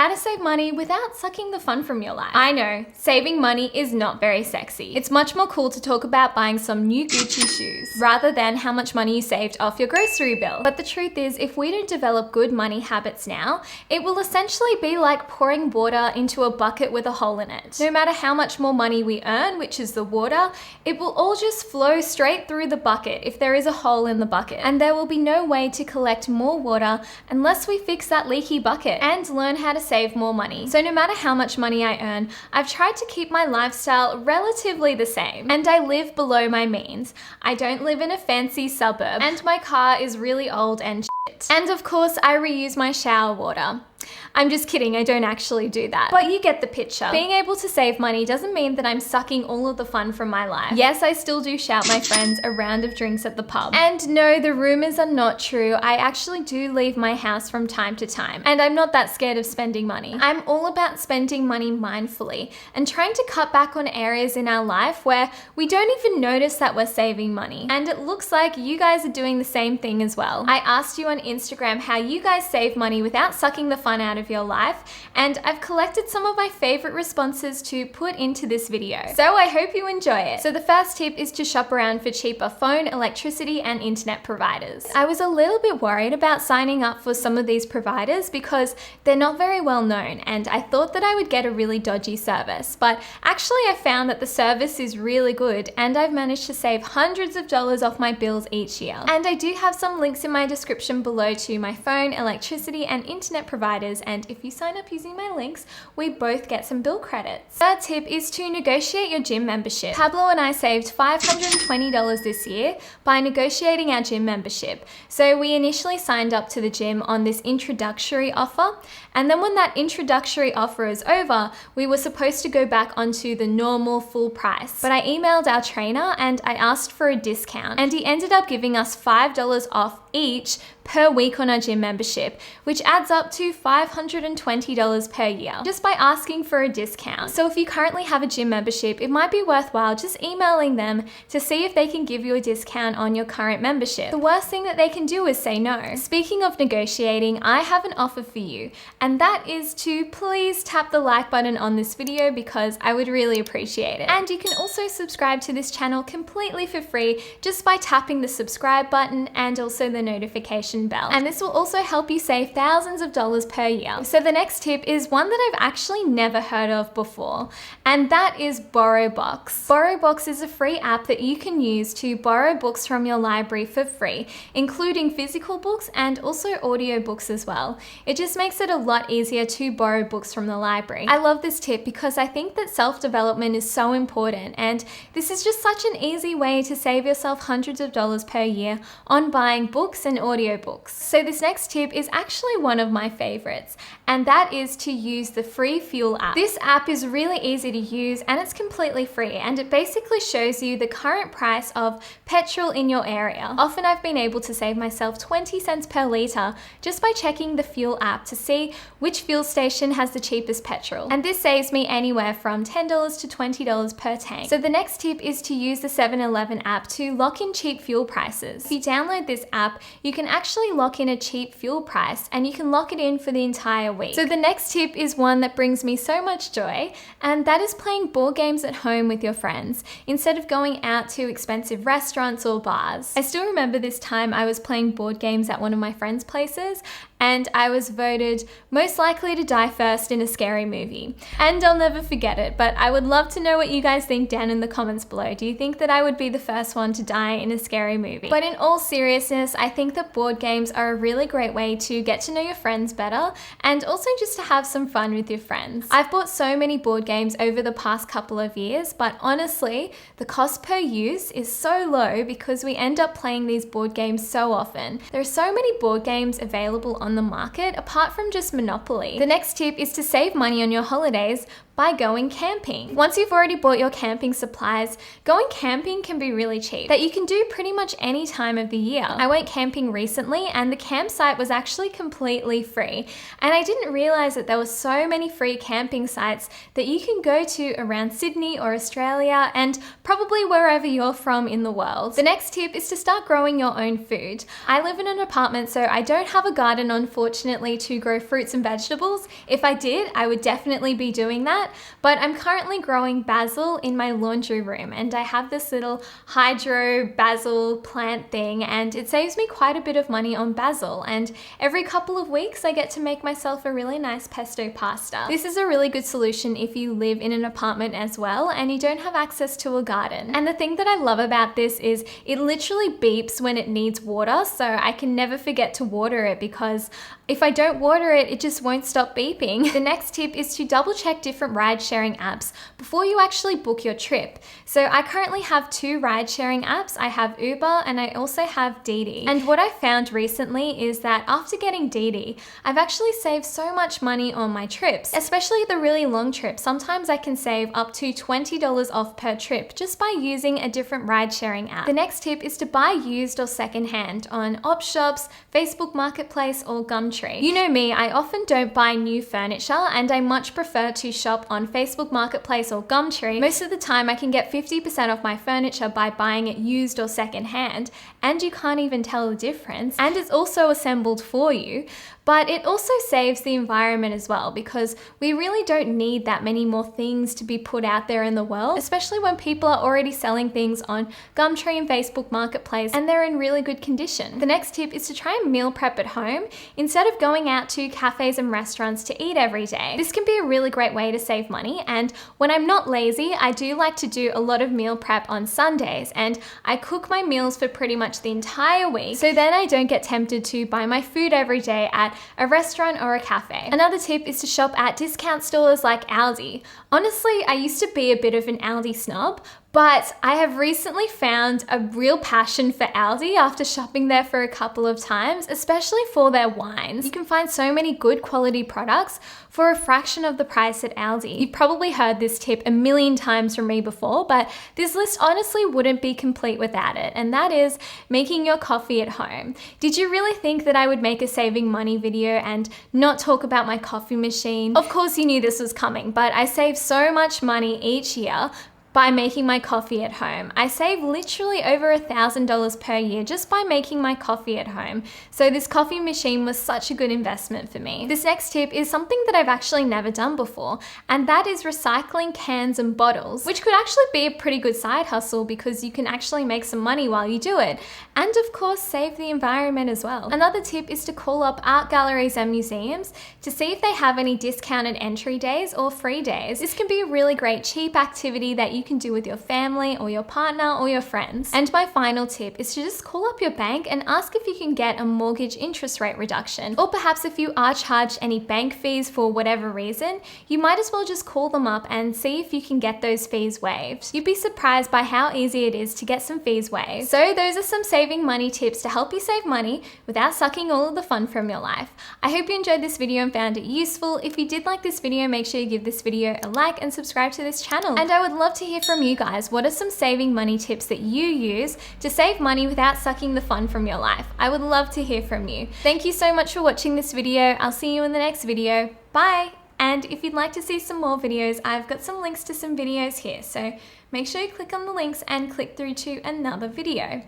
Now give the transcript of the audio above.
How to save money without sucking the fun from your life. I know, saving money is not very sexy. It's much more cool to talk about buying some new Gucci shoes rather than how much money you saved off your grocery bill. But the truth is, if we don't develop good money habits now, it will essentially be like pouring water into a bucket with a hole in it. No matter how much more money we earn, which is the water, it will all just flow straight through the bucket if there is a hole in the bucket. And there will be no way to collect more water unless we fix that leaky bucket and learn how to save more money. So no matter how much money I earn, I've tried to keep my lifestyle relatively the same. And I live below my means. I don't live in a fancy suburb, and my car is really old and shit. And of course, I reuse my shower water. I'm just kidding, I don't actually do that. But you get the picture. Being able to save money doesn't mean that I'm sucking all of the fun from my life. Yes, I still do shout my friends a round of drinks at the pub. And no, the rumors are not true. I actually do leave my house from time to time. And I'm not that scared of spending money. I'm all about spending money mindfully and trying to cut back on areas in our life where we don't even notice that we're saving money. And it looks like you guys are doing the same thing as well. I asked you on Instagram how you guys save money without sucking the fun out of your life, and I've collected some of my favorite responses to put into this video. So I hope you enjoy it. So the first tip is to shop around for cheaper phone, electricity, and internet providers. I was a little bit worried about signing up for some of these providers because they're not very well known, and I thought that I would get a really dodgy service, but actually I found that the service is really good, and I've managed to save hundreds of dollars off my bills each year. And I do have some links in my description below to my phone, electricity, and internet providers, and if you sign up using my links, we both get some bill credits. Third tip is to negotiate your gym membership. Pablo and I saved $520 this year by negotiating our gym membership. So we initially signed up to the gym on this introductory offer, and then when that introductory offer is over, we were supposed to go back onto the normal full price. But I emailed our trainer and I asked for a discount, and he ended up giving us $5 off each per week on our gym membership, which adds up to $520 per year, just by asking for a discount. So if you currently have a gym membership, it might be worthwhile just emailing them to see if they can give you a discount on your current membership. The worst thing that they can do is say no. Speaking of negotiating, I have an offer for you, and that is to please tap the like button on this video because I would really appreciate it. And you can also subscribe to this channel completely for free just by tapping the subscribe button and also the notification bell. And this will also help you save thousands of dollars per year. So the next tip is one that I've actually never heard of before, and that is Borrowbox. Borrowbox is a free app that you can use to borrow books from your library for free, including physical books and also audio books as well. It just makes it a lot easier to borrow books from the library. I love this tip because I think that self-development is so important, and this is just such an easy way to save yourself hundreds of dollars per year on buying books and audiobooks. So this next tip is actually one of my favorites, and that is to use the free Fuel app. This app is really easy to use and it's completely free, and it basically shows you the current price of petrol in your area. Often I've been able to save myself 20 cents per litre just by checking the Fuel app to see which fuel station has the cheapest petrol. And this saves me anywhere from $10 to $20 per tank. So the next tip is to use the 7-Eleven app to lock in cheap fuel prices. If you download this app, you can actually lock in a cheap fuel price, and you can lock it in for the entire week. So the next tip is one that brings me so much joy, and that is playing board games at home with your friends instead of going out to expensive restaurants or bars. I still remember this time I was playing board games at one of my friends' places, and I was voted most likely to die first in a scary movie. And I'll never forget it, but I would love to know what you guys think down in the comments below. Do you think that I would be the first one to die in a scary movie? But in all seriousness, I think that board games are a really great way to get to know your friends better and also just to have some fun with your friends. I've bought so many board games over the past couple of years, but honestly, the cost per use is so low because we end up playing these board games so often. There are so many board games available on the market apart from just Monopoly. The next tip is to save money on your holidays by going camping. Once you've already bought your camping supplies, going camping can be really cheap, that you can do pretty much any time of the year. I went camping recently and the campsite was actually completely free, and I didn't realize that there were so many free camping sites that you can go to around Sydney or Australia and probably wherever you're from in the world. The next tip is to start growing your own food. I live in an apartment, so I don't have a garden on unfortunately, to grow fruits and vegetables. If I did, I would definitely be doing that. But I'm currently growing basil in my laundry room, and I have this little hydro basil plant thing, and it saves me quite a bit of money on basil. And every couple of weeks, I get to make myself a really nice pesto pasta. This is a really good solution if you live in an apartment as well and you don't have access to a garden. And the thing that I love about this is it literally beeps when it needs water, so I can never forget to water it, because if I don't water it, it just won't stop beeping. The next tip is to double check different ride sharing apps before you actually book your trip. So I currently have 2 ride sharing apps. I have Uber and I also have Didi. And what I found recently is that after getting Didi, I've actually saved so much money on my trips, especially the really long trips. Sometimes I can save up to $20 off per trip just by using a different ride sharing app. The next tip is to buy used or secondhand on op shops, Facebook Marketplace, or Gumtree. You know me, I often don't buy new furniture and I much prefer to shop on Facebook Marketplace or Gumtree. Most of the time I can get 50% off my furniture by buying it used or secondhand, and you can't even tell the difference, and it's also assembled for you. But it also saves the environment as well, because we really don't need that many more things to be put out there in the world, especially when people are already selling things on Gumtree and Facebook Marketplace and they're in really good condition. The next tip is to try and meal prep at home instead of going out to cafes and restaurants to eat every day. This can be a really great way to save money, and when I'm not lazy, I do like to do a lot of meal prep on Sundays, and I cook my meals for pretty much the entire week, so then I don't get tempted to buy my food every day at a restaurant or a cafe. Another tip is to shop at discount stores like Aldi. Honestly, I used to be a bit of an Aldi snob, but I have recently found a real passion for Aldi after shopping there for a couple of times, especially for their wines. You can find so many good quality products for a fraction of the price at Aldi. You've probably heard this tip a million times from me before, but this list honestly wouldn't be complete without it, and that is making your coffee at home. Did you really think that I would make a saving money video and not talk about my coffee machine? Of course you knew this was coming, but I save so much money each year by making my coffee at home. I save literally over $1,000 per year just by making my coffee at home. So this coffee machine was such a good investment for me. This next tip is something that I've actually never done before, and that is recycling cans and bottles, which could actually be a pretty good side hustle because you can actually make some money while you do it. And of course, save the environment as well. Another tip is to call up art galleries and museums to see if they have any discounted entry days or free days. This can be a really great cheap activity that you can do with your family or your partner or your friends. And my final tip is to just call up your bank and ask if you can get a mortgage interest rate reduction. Or perhaps if you are charged any bank fees for whatever reason, you might as well just call them up and see if you can get those fees waived. You'd be surprised by how easy it is to get some fees waived. So those are some saving money tips to help you save money without sucking all of the fun from your life. I hope you enjoyed this video and found it useful. If you did like this video, make sure you give this video a like and subscribe to this channel. And I would love to hear from you guys. What are some saving money tips that you use to save money without sucking the fun from your life? I would love to hear from you. Thank you so much for watching this video. I'll see you in the next video. Bye! And if you'd like to see some more videos, I've got some links to some videos here. So make sure you click on the links and click through to another video.